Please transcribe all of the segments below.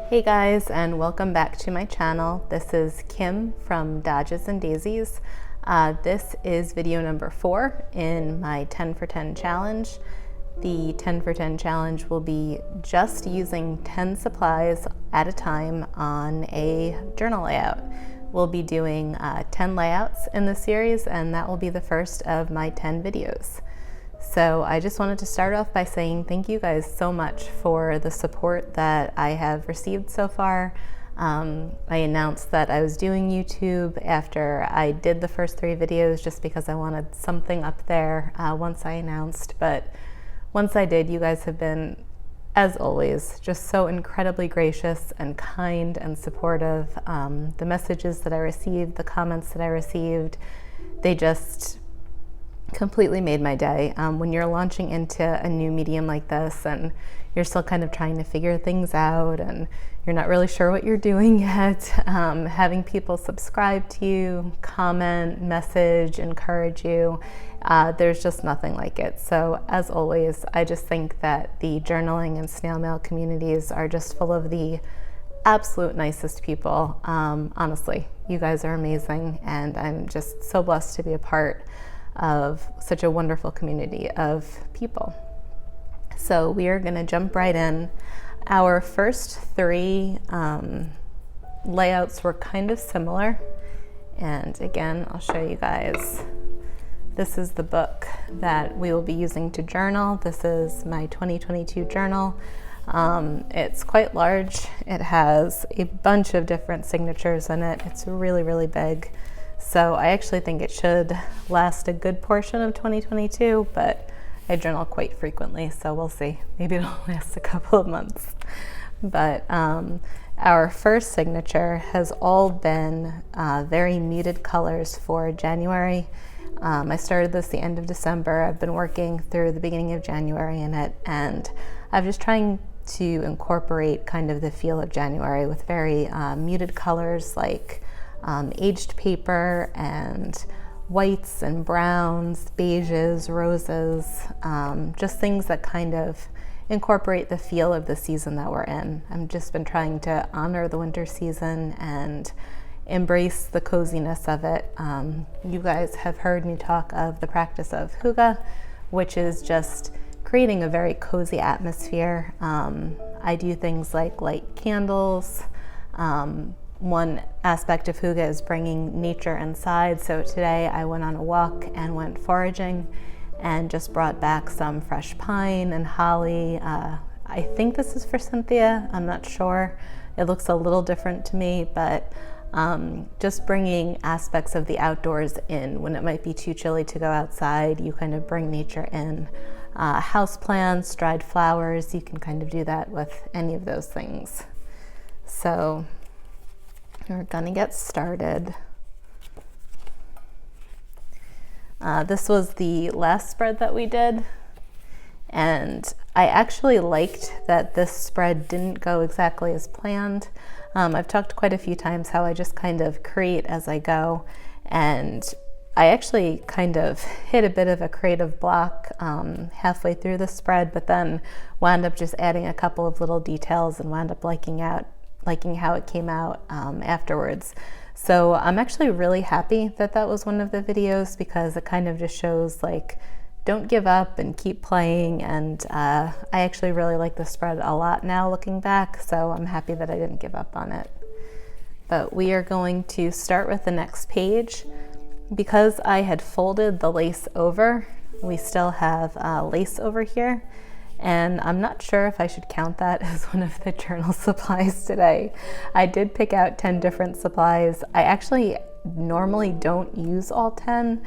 Hey guys, and welcome back to my channel. This is Kim from Daisies and Daisies. This is video number 4 in my 10 for 10 challenge. The 10 for 10 challenge will be just using 10 supplies at a time on a journal layout. We'll be doing 10 layouts in the series, and that will be the first of my 10 videos. So I just wanted to start off by saying thank you guys so much for the support that I have received so far. I announced that I was doing YouTube after I did the first 3 videos just because I wanted something up there once I announced. But once I did, you guys have been, as always, just so incredibly gracious and kind and supportive. The messages that I received, the comments that I received, they just completely made my day. When you're launching into a new medium like this and you're still kind of trying to figure things out and you're not really sure what you're doing yet, having people subscribe to you, comment, message, encourage you, there's just nothing like it. So as always, I just think that the journaling and snail mail communities are just full of the absolute nicest people. Honestly, you guys are amazing, and I'm just so blessed to be a part of such a wonderful community of people. So we are going to jump right in. Our first 3 layouts were kind of similar, and again, I'll show you guys. This is the book that we will be using to journal. This is my 2022 journal. It's quite large. It has a bunch of different signatures in it. It's really, really big. So I actually think it should last a good portion of 2022, but I journal quite frequently, so we'll see. Maybe it'll last a couple of months. But our first signature has all been very muted colors for January. I started this the end of December. I've been working through the beginning of January in it, and I'm just trying to incorporate kind of the feel of January with very muted colors like aged paper and whites and browns, beiges, roses, just things that kind of incorporate the feel of the season that we're in. I've just been trying to honor the winter season and embrace the coziness of it. You guys have heard me talk of the practice of hygge, which is just creating a very cozy atmosphere. I do things like light candles. One aspect of hygge is bringing nature inside. So today I went on a walk and went foraging and just brought back some fresh pine and holly. I think this is for Cynthia. I'm not sure. It looks a little different to me, but just bringing aspects of the outdoors in. When it might be too chilly to go outside, you kind of bring nature in. House plants, dried flowers, you can kind of do that with any of those things. So we're gonna get started. This was the last spread that we did, and I actually liked that this spread didn't go exactly as planned. I've talked quite a few times how I just kind of create as I go, and I actually kind of hit a bit of a creative block halfway through the spread, but then wound up just adding a couple of little details and wound up liking how it came out afterwards. So I'm actually really happy that that was one of the videos, because it kind of just shows like, don't give up and keep playing. And I actually really like the spread a lot now looking back, so I'm happy that I didn't give up on it. But we are going to start with the next page. Because I had folded the lace over, we still have lace over here. And I'm not sure if I should count that as one of the journal supplies today. I did pick out 10 different supplies. I actually normally don't use all 10,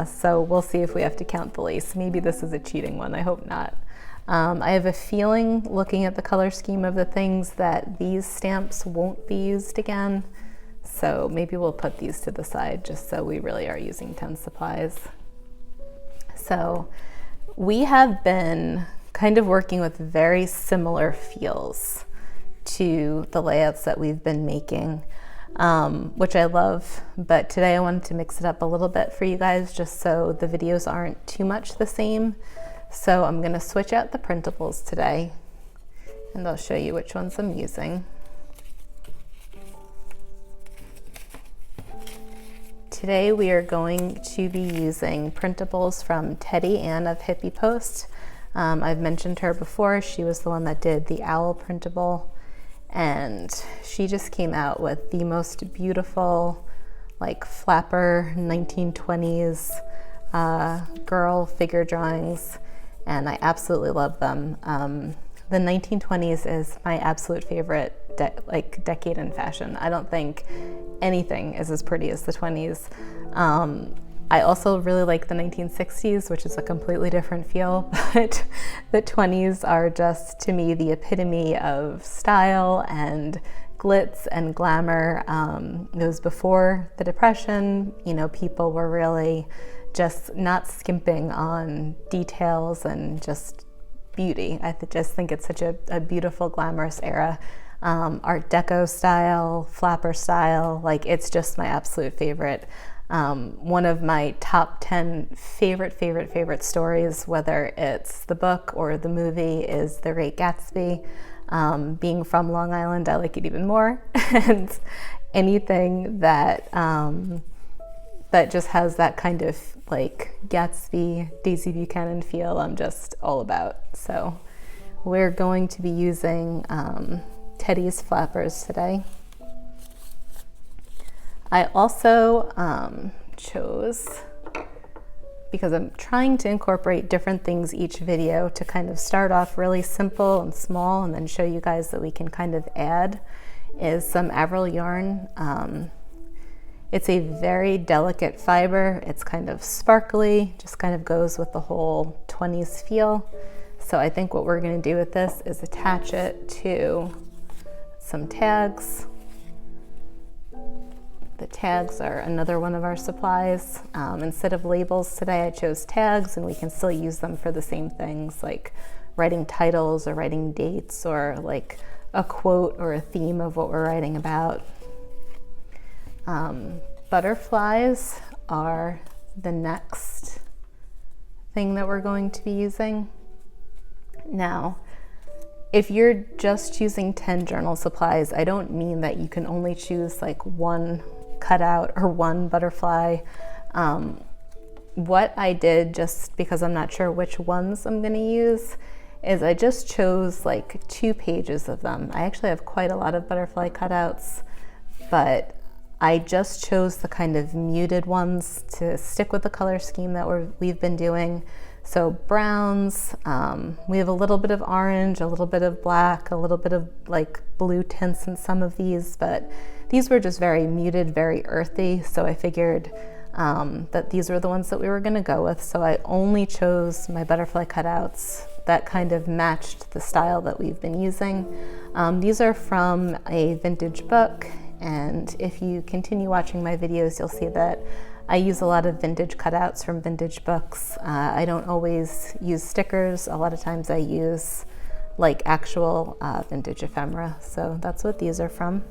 so we'll see if we have to count the lace. Maybe this is a cheating one, I hope not. I have a feeling, looking at the color scheme of the things, that these stamps won't be used again. So maybe we'll put these to the side just so we really are using 10 supplies. So we have been kind of working with very similar feels to the layouts that we've been making, which I love, but today I wanted to mix it up a little bit for you guys just so the videos aren't too much the same. So I'm going to switch out the printables today, and I'll show you which ones I'm using. Today we are going to be using printables from Teddy Ann of Hippie Post. I've mentioned her before. She was the one that did the owl printable, and she just came out with the most beautiful, like flapper 1920s girl figure drawings, and I absolutely love them. The 1920s is my absolute favorite decade in fashion. I don't think anything is as pretty as the 20s. I also really like the 1960s, which is a completely different feel, but the 20s are just, to me, the epitome of style and glitz and glamour. It was before the Depression. You know, people were really just not skimping on details and just beauty. I just think it's such a beautiful, glamorous era. Art Deco style, flapper style, like it's just my absolute favorite. One of my top 10 favorite stories, whether it's the book or the movie, is The Great Gatsby. Being from Long Island, I like it even more. And anything that that just has that kind of like Gatsby, Daisy Buchanan feel, I'm just all about. So we're going to be using Teddy's flappers today. I also chose, because I'm trying to incorporate different things each video to kind of start off really simple and small and then show you guys that we can kind of add, is some Avril yarn. It's a very delicate fiber. It's kind of sparkly, just kind of goes with the whole 20s feel. So I think what we're going to do with this is attach it to some tags. The tags are another one of our supplies. Instead of labels today, I chose tags, and we can still use them for the same things, like writing titles or writing dates or like a quote or a theme of what we're writing about. Butterflies are the next thing that we're going to be using. Now, if you're just choosing 10 journal supplies, I don't mean that you can only choose like one cutout or one butterfly. What I did, just because I'm not sure which ones I'm going to use, is I just chose like 2 pages of them. I actually have quite a lot of butterfly cutouts, but I just chose the kind of muted ones to stick with the color scheme that we've been doing. So browns, we have a little bit of orange, a little bit of black, a little bit of like blue tints in some of these, but these were just very muted, very earthy. So I figured that these were the ones that we were gonna go with. So I only chose my butterfly cutouts that kind of matched the style that we've been using. These are from a vintage book. And if you continue watching my videos, you'll see that I use a lot of vintage cutouts from vintage books. I don't always use stickers. A lot of times I use like actual vintage ephemera. So that's what these are from.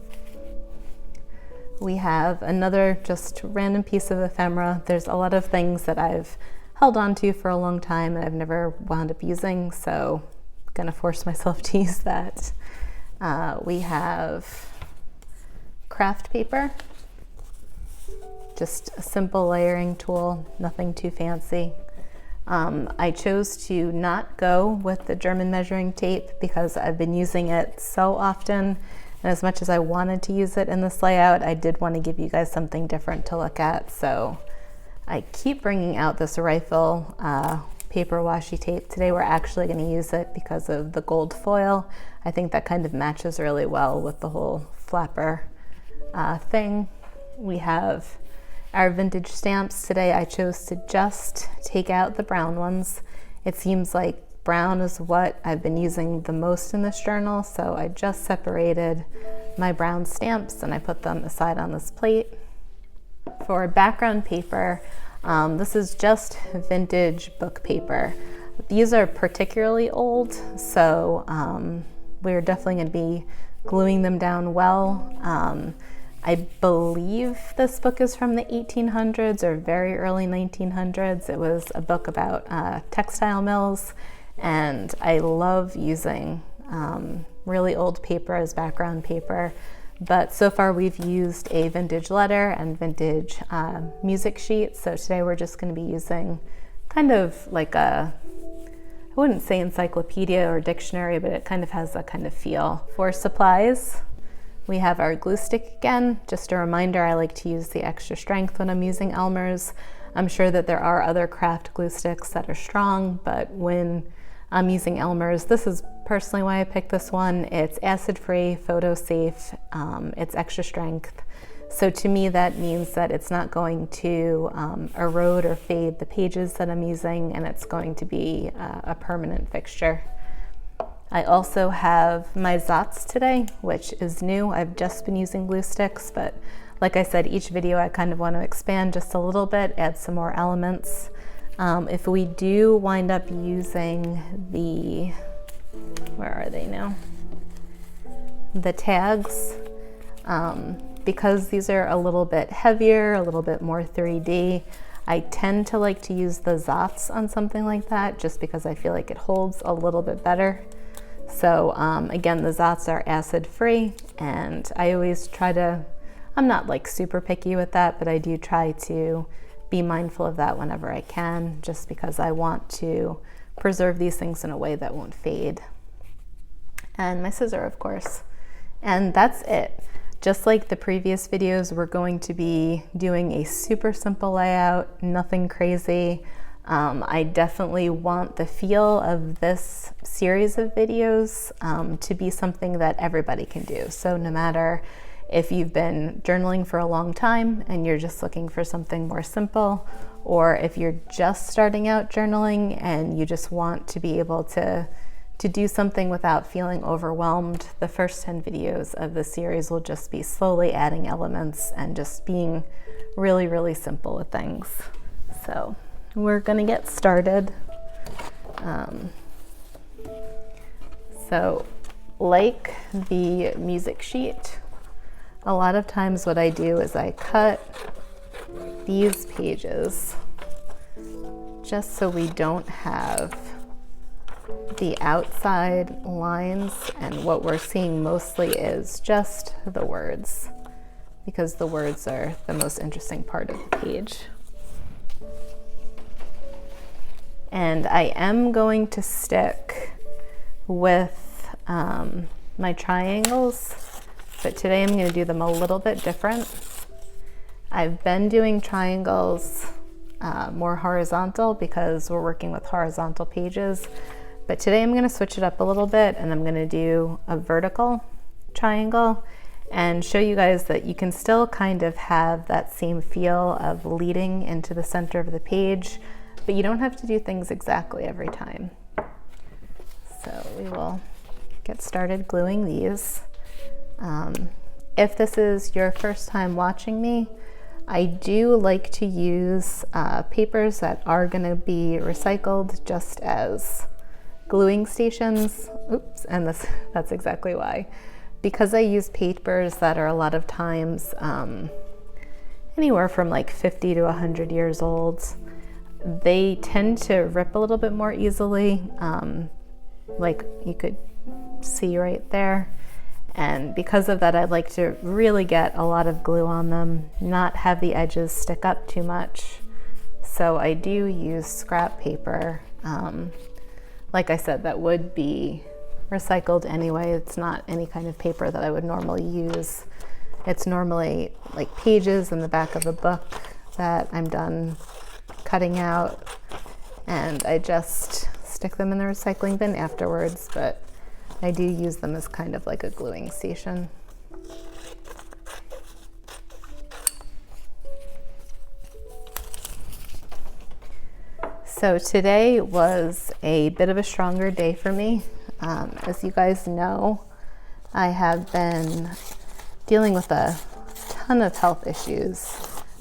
We have another just random piece of ephemera. There's a lot of things that I've held on to for a long time and I've never wound up using, so I'm gonna force myself to use that. We have craft paper, just a simple layering tool, nothing too fancy. I chose to not go with the German measuring tape because I've been using it so often, and as much as I wanted to use it in this layout, I did want to give you guys something different to look at. So I keep bringing out this rifle paper washi tape. Today we're actually going to use it because of the gold foil. I think that kind of matches really well with the whole flapper thing. We have our vintage stamps. Today I chose to just take out the brown ones. It seems like brown is what I've been using the most in this journal, so I just separated my brown stamps and I put them aside on this plate. For background paper, this is just vintage book paper. These are particularly old, so we're definitely going to be gluing them down well. I believe this book is from the 1800s or very early 1900s. It was a book about textile mills, and I love using really old paper as background paper. But so far we've used a vintage letter and vintage music sheet. So today we're just going to be using kind of like a, I wouldn't say encyclopedia or dictionary, but it kind of has that kind of feel. For supplies, we have our glue stick again. Just a reminder, I like to use the extra strength when I'm using Elmer's. I'm sure that there are other craft glue sticks that are strong, but when I'm using Elmer's, this is personally why I picked this one. It's acid-free, photo-safe, it's extra strength. So to me, that means that it's not going to erode or fade the pages that I'm using, and it's going to be a permanent fixture. I also have my Zots today, which is new. I've just been using glue sticks, but like I said, each video I kind of want to expand just a little bit, add some more elements. If we do wind up using the, where are they now? The tags, because these are a little bit heavier, a little bit more 3D, I tend to like to use the Zots on something like that just because I feel like it holds a little bit better. So again, the Zots are acid free, and I always try to, I'm not like super picky with that, but I do try to be mindful of that whenever I can, just because I want to preserve these things in a way that won't fade. And my scissor, of course. And that's it. Just like the previous videos, we're going to be doing a super simple layout, nothing crazy. I definitely want the feel of this series of videos to be something that everybody can do. So no matter if you've been journaling for a long time and you're just looking for something more simple, or if you're just starting out journaling and you just want to be able to do something without feeling overwhelmed, the first 10 videos of the series will just be slowly adding elements and just being really, really simple with things. So we're gonna get started. So like the music sheet, a lot of times what I do is I cut these pages just so we don't have the outside lines, and what we're seeing mostly is just the words, because the words are the most interesting part of the page. And I am going to stick with my triangles, but today I'm going to do them a little bit different. I've been doing triangles more horizontal because we're working with horizontal pages, but today I'm going to switch it up a little bit, and I'm going to do a vertical triangle and show you guys that you can still kind of have that same feel of leading into the center of the page, but you don't have to do things exactly every time. So we will get started gluing these. If this is your first time watching me, I do like to use papers that are going to be recycled just as gluing stations. Oops, and that's exactly why. Because I use papers that are a lot of times anywhere from like 50 to 100 years old, they tend to rip a little bit more easily, like you could see right there. And because of that, I like to really get a lot of glue on them, not have the edges stick up too much. So I do use scrap paper. Like I said, that would be recycled anyway. It's not any kind of paper that I would normally use. It's normally like pages in the back of a book that I'm done cutting out, and I just stick them in the recycling bin afterwards, but I do use them as kind of like a gluing station. So today was a bit of a stronger day for me. As you guys know, I have been dealing with a ton of health issues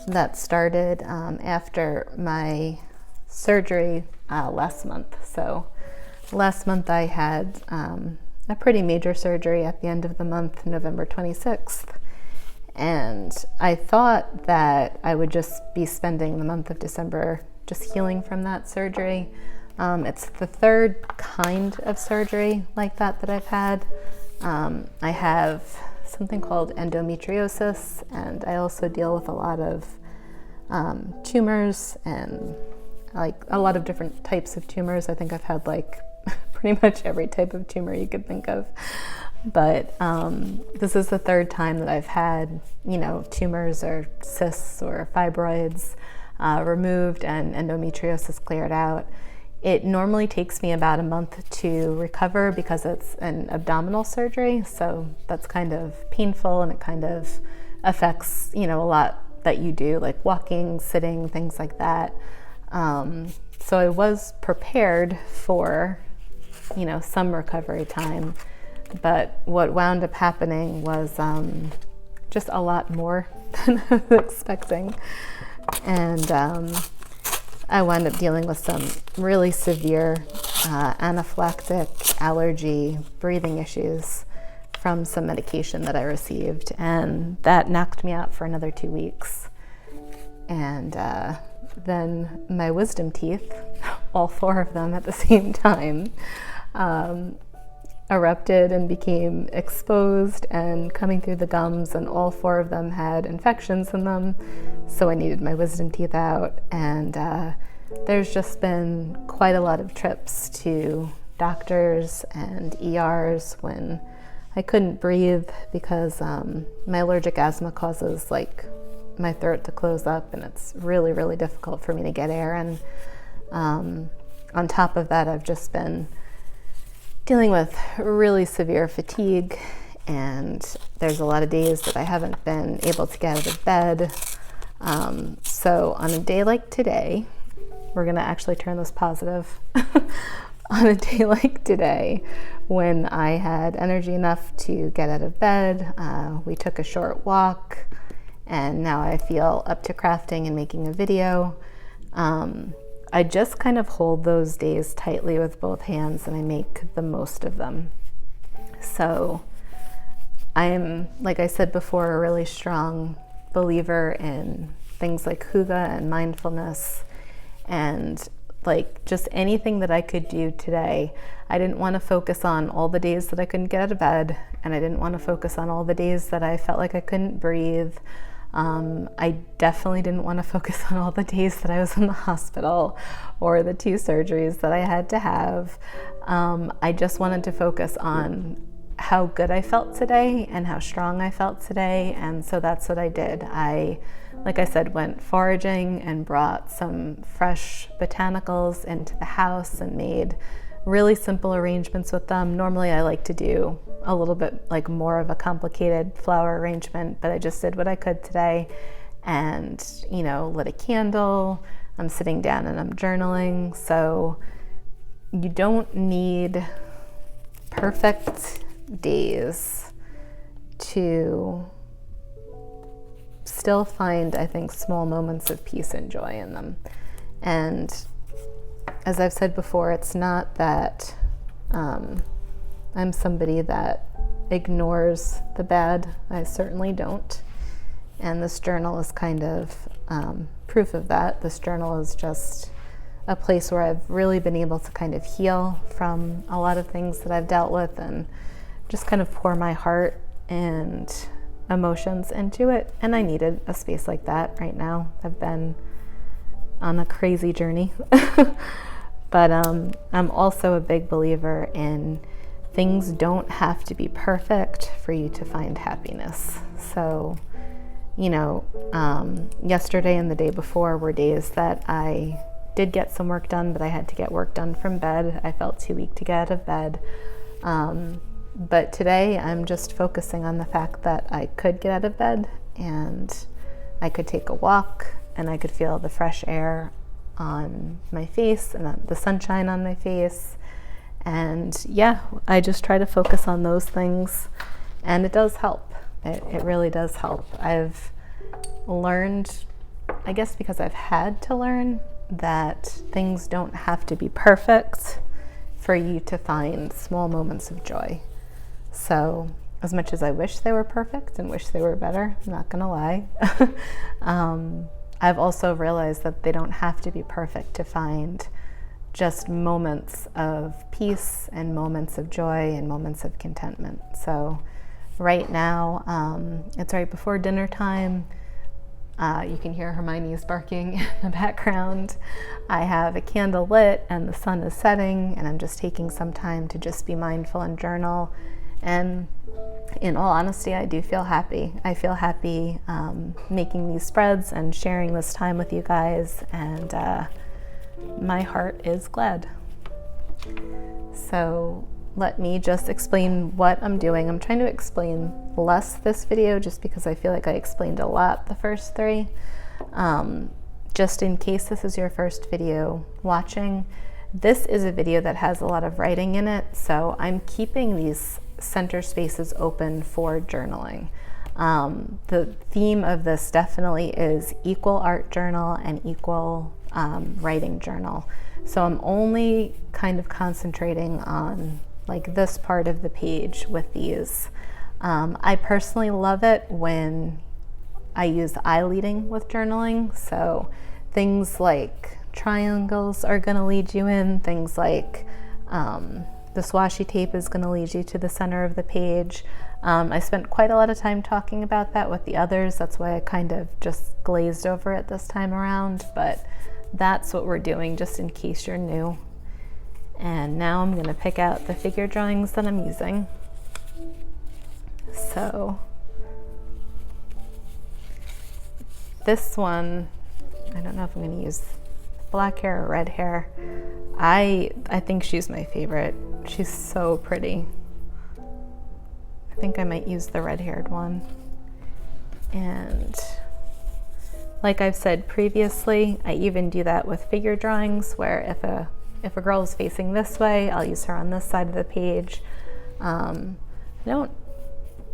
that started after my surgery last month. So last month I had a pretty major surgery at the end of the month, November 26th. And I thought that I would just be spending the month of December just healing from that surgery. It's the third kind of surgery like that I've had. I have something called endometriosis, and I also deal with a lot of tumors and like a lot of different types of tumors. I think I've had like pretty much every type of tumor you could think of. But this is the third time that I've had, tumors or cysts or fibroids removed and endometriosis cleared out. It normally takes me about a month to recover because it's an abdominal surgery. So that's kind of painful, and it kind of affects, a lot that you do, like walking, sitting, things like that. So I was prepared for, some recovery time. But what wound up happening was just a lot more than I was expecting. And I wound up dealing with some really severe anaphylactic allergy, breathing issues from some medication that I received. And that knocked me out for another 2 weeks. And then my wisdom teeth, all 4 of them at the same time, erupted and became exposed and coming through the gums, and all 4 of them had infections in them, so I needed my wisdom teeth out. And there's just been quite a lot of trips to doctors and ERs when I couldn't breathe because my allergic asthma causes like my throat to close up, and it's really, really difficult for me to get air. And on top of that, I've just been dealing with really severe fatigue, and there's a lot of days that I haven't been able to get out of bed. So on a day like today, we're gonna actually turn this positive. On a day like today, when I had energy enough to get out of bed, we took a short walk, and now I feel up to crafting and making a video. I just kind of hold those days tightly with both hands, and I make the most of them. So I am, like I said before, a really strong believer in things like hygge and mindfulness, and like just anything that I could do today. I didn't want to focus on all the days that I couldn't get out of bed, and I didn't want to focus on all the days that I felt like I couldn't breathe. I definitely didn't want to focus on all the days that I was in the hospital or the 2 surgeries that I had to have. I just wanted to focus on how good I felt today and how strong I felt today. And so that's what I did. Like I said, went foraging and brought some fresh botanicals into the house and made really simple arrangements with them. Normally I like to do a little bit like more of a complicated flower arrangement, but I just did what I could today and, lit a candle. I'm sitting down and I'm journaling. So you don't need perfect days to still find, I think, small moments of peace and joy in them. And as I've said before, it's not that I'm somebody that ignores the bad. I certainly don't. And this journal is kind of proof of that. This journal is just a place where I've really been able to kind of heal from a lot of things that I've dealt with and just kind of pour my heart and emotions into it. And I needed a space like that right now. I've been on a crazy journey. But I'm also a big believer in things don't have to be perfect for you to find happiness. So, yesterday and the day before were days that I did get some work done, but I had to get work done from bed. I felt too weak to get out of bed. But today I'm just focusing on the fact that I could get out of bed and I could take a walk and I could feel the fresh air on my face and the sunshine on my face. And yeah, I just try to focus on those things, and it does help. It really does help. I've learned, I guess because I've had to learn, that things don't have to be perfect for you to find small moments of joy. So as much as I wish they were perfect and wish they were better, I'm not gonna lie, I've also realized that they don't have to be perfect to find just moments of peace and moments of joy and moments of contentment. So Right now, it's right before dinner time. You can hear Hermione's barking in the background. I have a candle lit and the sun is setting, and I'm just taking some time to just be mindful and journal. And in all honesty, I do feel happy. I feel happy making these spreads and sharing this time with you guys, and my heart is glad. So let me just explain what I'm doing. I'm trying to explain less this video just because I feel like I explained a lot the first three. Just in case this is your first video watching, this is a video that has a lot of writing in it, so I'm keeping these center spaces open for journaling. The theme of this definitely is equal art journal and equal writing journal. So I'm only kind of concentrating on like this part of the page with these. I personally love it when I use eye leading with journaling. So things like triangles are going to lead you in, things like the swashy tape is going to lead you to the center of the page. I spent quite a lot of time talking about that with the others. That's why I kind of just glazed over it this time around, but that's what we're doing just in case you're new. And now I'm going to pick out the figure drawings that I'm using. So this one, I don't know if I'm going to use black hair or red hair. I think she's my favorite. She's so pretty. I think I might use the red-haired one. And like I've said previously, I even do that with figure drawings where if a girl is facing this way, I'll use her on this side of the page.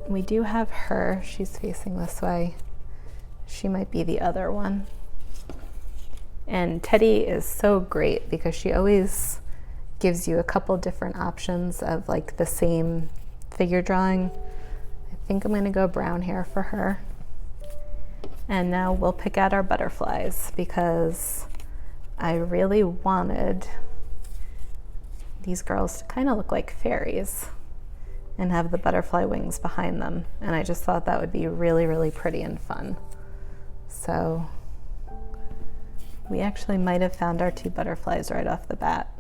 We do have her, she's facing this way. She might be the other one. And Teddy is so great because she always gives you a couple different options of like the same figure drawing. I think I'm gonna go brown hair for her. And now we'll pick out our butterflies because I really wanted these girls to kind of look like fairies and have the butterfly wings behind them. And I just thought that would be really, really pretty and fun. So we actually might have found our two butterflies right off the bat.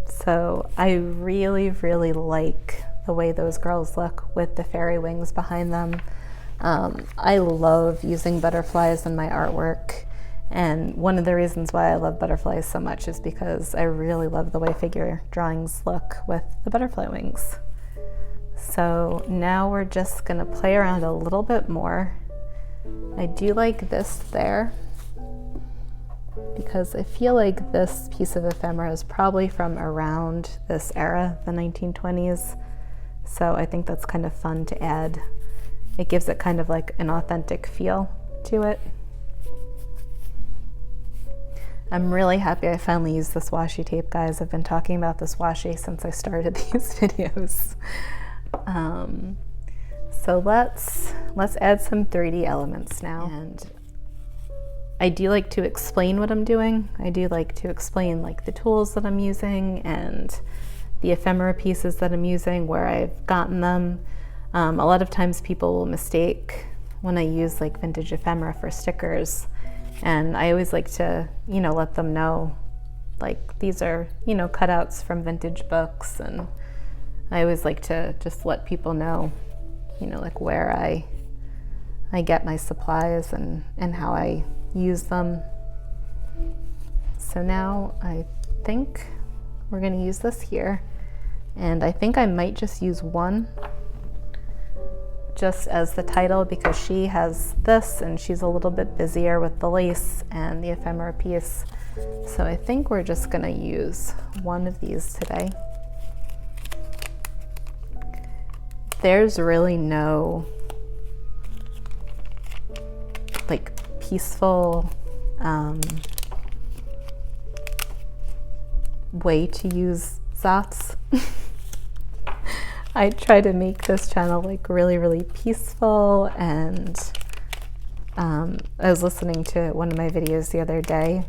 So I really, really like the way those girls look with the fairy wings behind them. I love using butterflies in my artwork. And one of the reasons why I love butterflies so much is because I really love the way figure drawings look with the butterfly wings. So now we're just gonna play around a little bit more. I do like this there because I feel like this piece of ephemera is probably from around this era, the 1920s. So I think that's kind of fun to add. It gives it kind of like an authentic feel to it. I'm really happy I finally used this washi tape, guys. I've been talking about this washi since I started these videos. So let's add some 3D elements now. And I do like to explain what I'm doing. I do like to explain like the tools that I'm using and the ephemera pieces that I'm using, where I've gotten them. A lot of times people will mistake when I use like vintage ephemera for stickers. And I always like to, let them know, like these are, cutouts from vintage books. And I always like to just let people know, like where I get my supplies and how I use them. So now I think we're gonna use this here. And I think I might just use one just as the title because she has this and she's a little bit busier with the lace and the ephemera piece. So I think we're just gonna use one of these today. There's really no like peaceful way to use Zots. I try to make this channel like really, really peaceful and I was listening to one of my videos the other day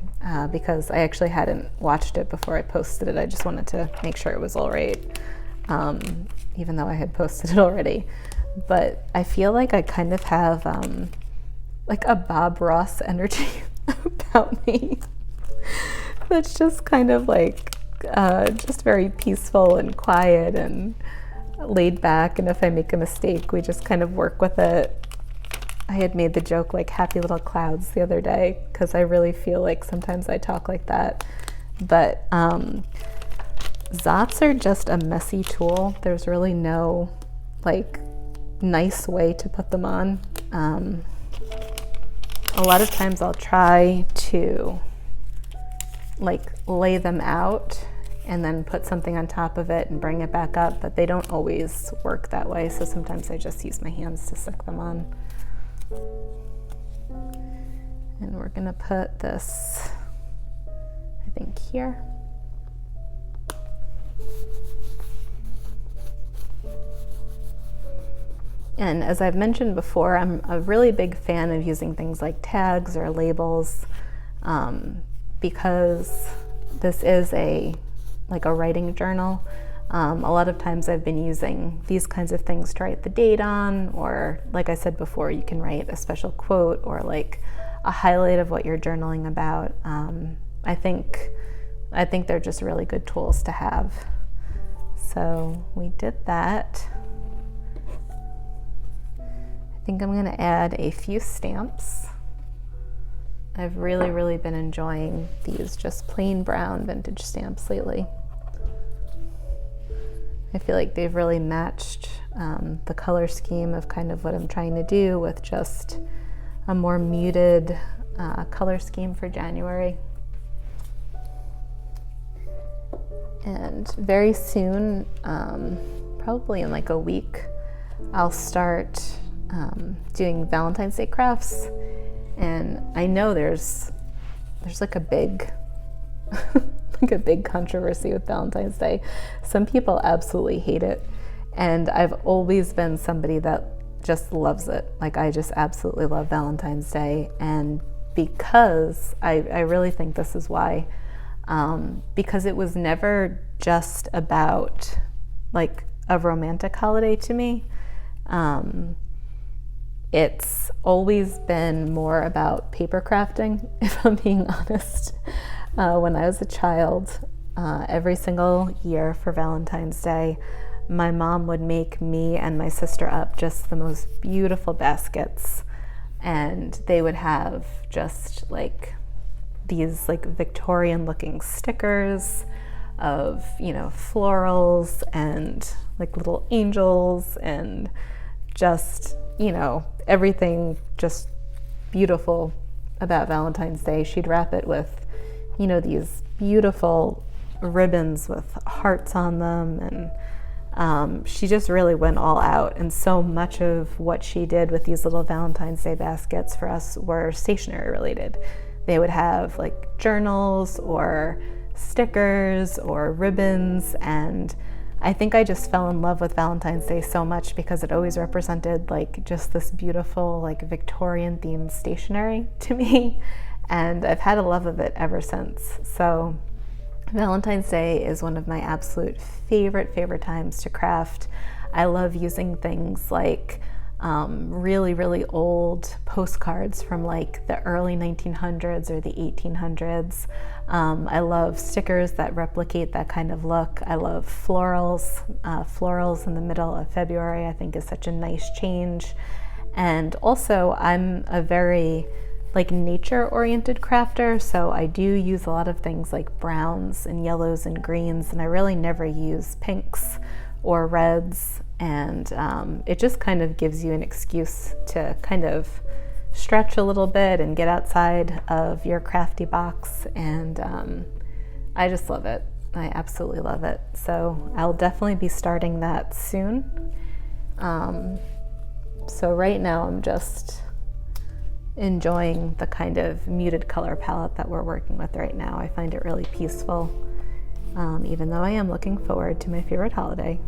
because I actually hadn't watched it before I posted it. I just wanted to make sure it was all right, even though I had posted it already. But I feel like I kind of have like a Bob Ross energy about me. That's just kind of like just very peaceful and quiet and laid back, and if I make a mistake, we just kind of work with it. I had made the joke like happy little clouds the other day because I really feel like sometimes I talk like that. But Zots are just a messy tool. There's really no like nice way to put them on. A lot of times I'll try to like lay them out and then put something on top of it and bring it back up, but they don't always work that way. So sometimes I just use my hands to stick them on. And we're gonna put this, I think, here. And as I've mentioned before, I'm a really big fan of using things like tags or labels because this is like a writing journal. A lot of times I've been using these kinds of things to write the date on, or like I said before, you can write a special quote or like a highlight of what you're journaling about. I think they're just really good tools to have. So we did that. I think I'm gonna add a few stamps. I've really been enjoying these just plain brown vintage stamps lately. I feel like they've really matched the color scheme of kind of what I'm trying to do with just a more muted color scheme for January. And very soon, probably in like a week, I'll start doing Valentine's Day crafts. And I know there's like a big like a big controversy with Valentine's Day. Some people absolutely hate it, and I've always been somebody that just loves it. Like I just absolutely love Valentine's Day, and because I really think this is why, because it was never just about like a romantic holiday to me. It's always been more about paper crafting, if I'm being honest. When I was a child, every single year for Valentine's Day, my mom would make me and my sister up just the most beautiful baskets, and they would have just like these like Victorian looking stickers of, you know, florals and like little angels and just, you know, everything just beautiful about Valentine's Day. She'd wrap it with, you know, these beautiful ribbons with hearts on them, and she just really went all out. And so much of what she did with these little Valentine's Day baskets for us were stationery related. They would have like journals or stickers or ribbons, and I think I just fell in love with Valentine's Day so much because it always represented like just this beautiful like Victorian themed stationery to me, and I've had a love of it ever since. So Valentine's Day is one of my absolute favorite times to craft. I love using things like really old postcards from like the early 1900s or the 1800s. I love stickers that replicate that kind of look. I love florals. Florals in the middle of February I think is such a nice change. And also I'm a very like nature-oriented crafter, so I do use a lot of things like browns and yellows and greens, and I really never use pinks or reds, and it just kind of gives you an excuse to kind of stretch a little bit and get outside of your crafty box, and I just love it. I absolutely love it. So I'll definitely be starting that soon. So right now I'm just enjoying the kind of muted color palette that we're working with right now. I find it really peaceful, even though I am looking forward to my favorite holiday.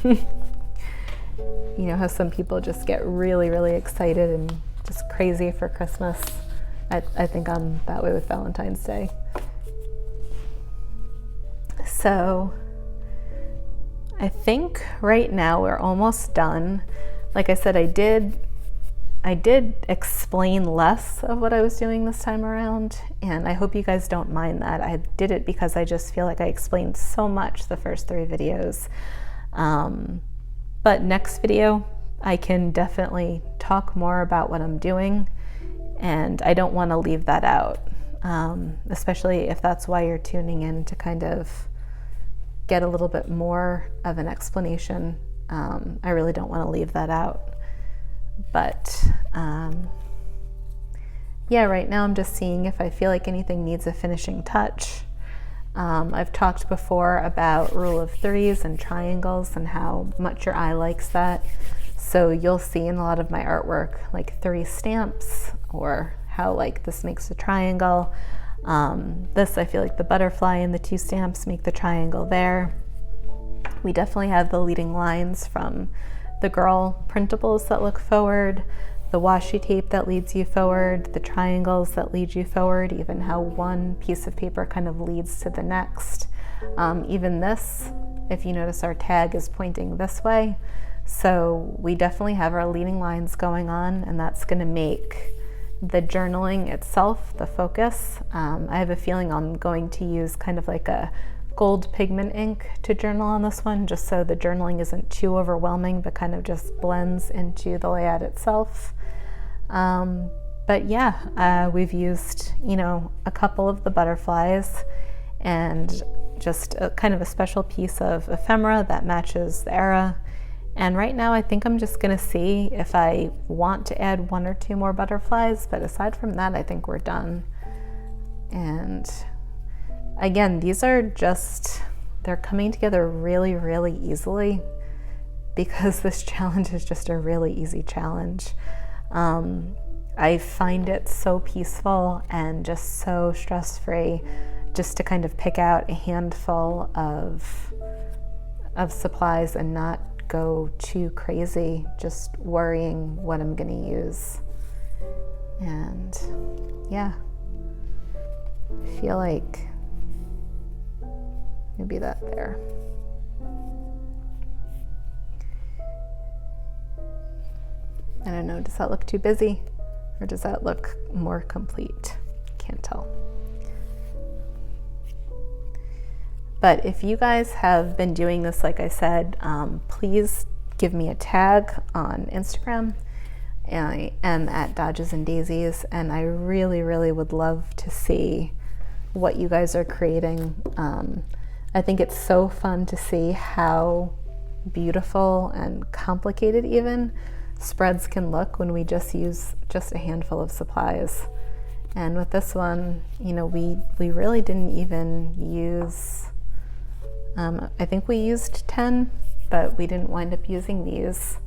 You know how some people just get really excited and just crazy for Christmas. I think I'm that way with Valentine's Day. So I think right now we're almost done. Like I said, I did explain less of what I was doing this time around, and I hope you guys don't mind that. I did it because I just feel like I explained so much the first 3 videos. But next video, I can definitely talk more about what I'm doing, and I don't want to leave that out, especially if that's why you're tuning in, to kind of get a little bit more of an explanation. I really don't want to leave that out. But yeah, right now I'm just seeing if I feel like anything needs a finishing touch. I've talked before about rule of 3s and triangles and how much your eye likes that. So you'll see in a lot of my artwork like 3 stamps, or how like this makes a triangle. This, I feel like the butterfly and the 2 stamps make the triangle there. We definitely have the leading lines from the girl printables that look forward, the washi tape that leads you forward, the triangles that lead you forward, even how one piece of paper kind of leads to the next. Even this, if you notice, our tag is pointing this way. So we definitely have our leading lines going on, and that's going to make the journaling itself the focus. I have a feeling I'm going to use kind of like a gold pigment ink to journal on this one, just so the journaling isn't too overwhelming, but kind of just blends into the layout itself. But yeah, we've used, a couple of the butterflies and just a kind of a special piece of ephemera that matches the era. And right now I think I'm just gonna see if I want to add 1 or 2 more butterflies, but aside from that, I think we're done. And again, these are just, they're coming together really, really easily, because this challenge is just a really easy challenge. I find it so peaceful and just so stress-free just to kind of pick out a handful of supplies and not go too crazy just worrying what I'm gonna use. And yeah, I feel like maybe that there. I don't know, does that look too busy, or does that look more complete? Can't tell. But if you guys have been doing this, like I said, please give me a tag on Instagram. I am at Dodges and Daisies, and I really, really would love to see what you guys are creating. I think it's so fun to see how beautiful and complicated even spreads can look when we just use just a handful of supplies. And with this one, we really didn't even use, I think we used 10, but we didn't wind up using these.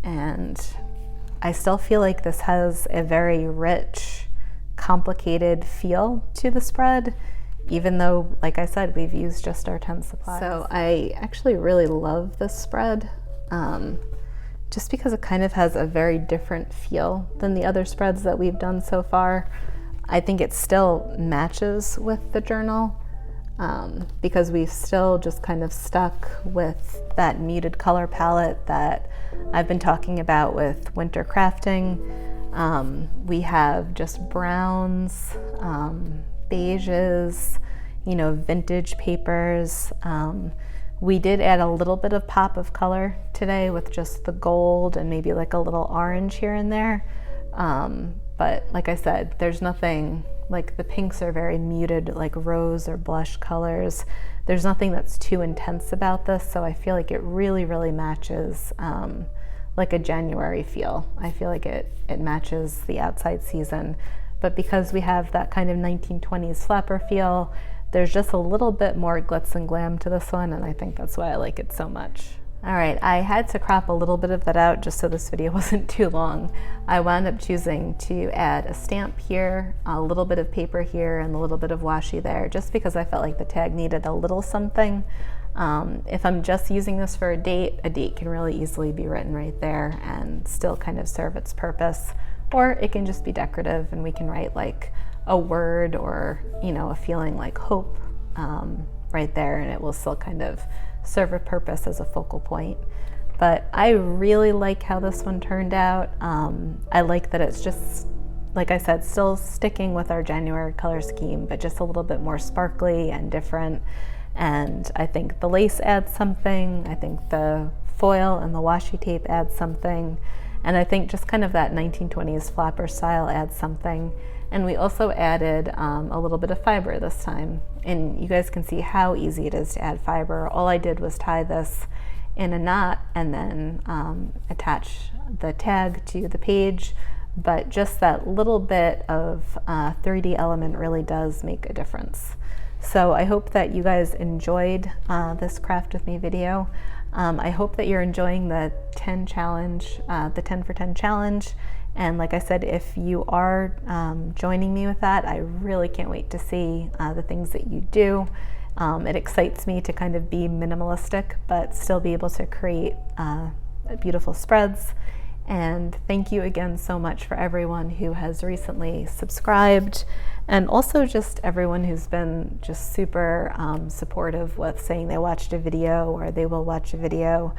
And I still feel like this has a very rich, complicated feel to the spread, even though, like I said, we've used just our 10 supplies. So I actually really love this spread, just because it kind of has a very different feel than the other spreads that we've done so far. I think it still matches with the journal, because we've still just kind of stuck with that muted color palette that I've been talking about with winter crafting. We have just browns, beiges, vintage papers. We did add a little bit of pop of color today with just the gold and maybe like a little orange here and there. But like I said, there's nothing, like the pinks are very muted, like rose or blush colors. There's nothing that's too intense about this, so I feel like it really, really matches like a January feel. I feel like it matches the outside season. But because we have that kind of 1920s flapper feel, there's just a little bit more glitz and glam to this one, and I think that's why I like it so much. All right, I had to crop a little bit of that out just so this video wasn't too long. I wound up choosing to add a stamp here, a little bit of paper here, and a little bit of washi there, just because I felt like the tag needed a little something. If I'm just using this for a date can really easily be written right there and still kind of serve its purpose. or it can just be decorative and we can write like a word or, you know, a feeling like hope right there, and it will still kind of serve a purpose as a focal point. But I really like how this one turned out. I like that it's just, like I said, still sticking with our January color scheme, but just a little bit more sparkly and different. And I think the lace adds something. I think the foil and the washi tape adds something. And I think just kind of that 1920s flapper style adds something. And we also added a little bit of fiber this time. And you guys can see how easy it is to add fiber. All I did was tie this in a knot and then attach the tag to the page. But just that little bit of 3D element really does make a difference. So I hope that you guys enjoyed this craft with me video. I hope that you're enjoying the 10 challenge, the 10 for 10 challenge. And like I said, if you are joining me with that, I really can't wait to see the things that you do. It excites me to kind of be minimalistic, but still be able to create beautiful spreads. And thank you again so much for everyone who has recently subscribed, and also just everyone who's been just super supportive with saying they watched a video or they will watch a video.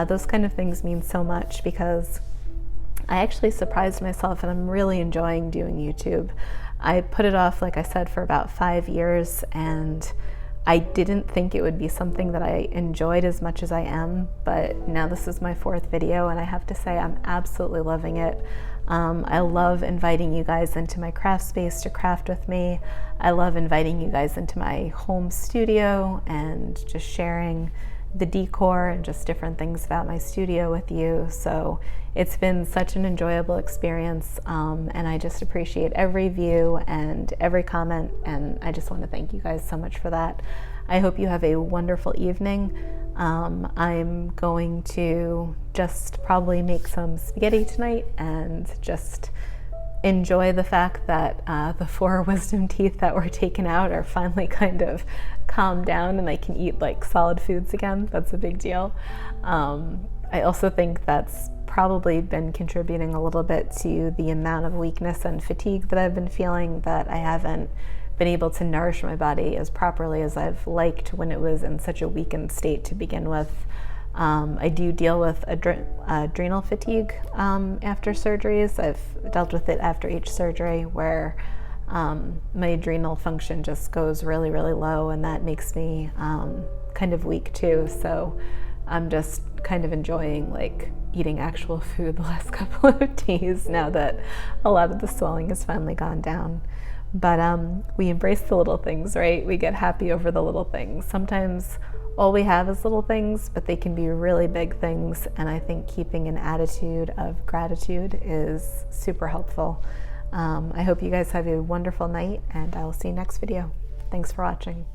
Those kind of things mean so much because I actually surprised myself, and I'm really enjoying doing YouTube. I put it off, like I said, for about 5 years, and I didn't think it would be something that I enjoyed as much as I am, but now this is my 4th video, and I have to say I'm absolutely loving it. I love inviting you guys into my craft space to craft with me. I love inviting you guys into my home studio and just sharing the decor and just different things about my studio with you. So it's been such an enjoyable experience, and I just appreciate every view and every comment, and I just want to thank you guys so much for that. I hope you have a wonderful evening. I'm going to just probably make some spaghetti tonight and just enjoy the fact that the 4 wisdom teeth that were taken out are finally kind of calmed down and I can eat like solid foods again. That's a big deal. I also think that's probably been contributing a little bit to the amount of weakness and fatigue that I've been feeling, that I haven't been able to nourish my body as properly as I've liked when it was in such a weakened state to begin with. I do deal with adrenal fatigue after surgeries. I've dealt with it after each surgery where my adrenal function just goes really, really low, and that makes me kind of weak too. So I'm just kind of enjoying like eating actual food the last couple of days now that a lot of the swelling has finally gone down. But we embrace the little things, right? We get happy over the little things. Sometimes all we have is little things, but they can be really big things. And I think keeping an attitude of gratitude is super helpful. I hope you guys have a wonderful night, and I will see you next video. Thanks for watching.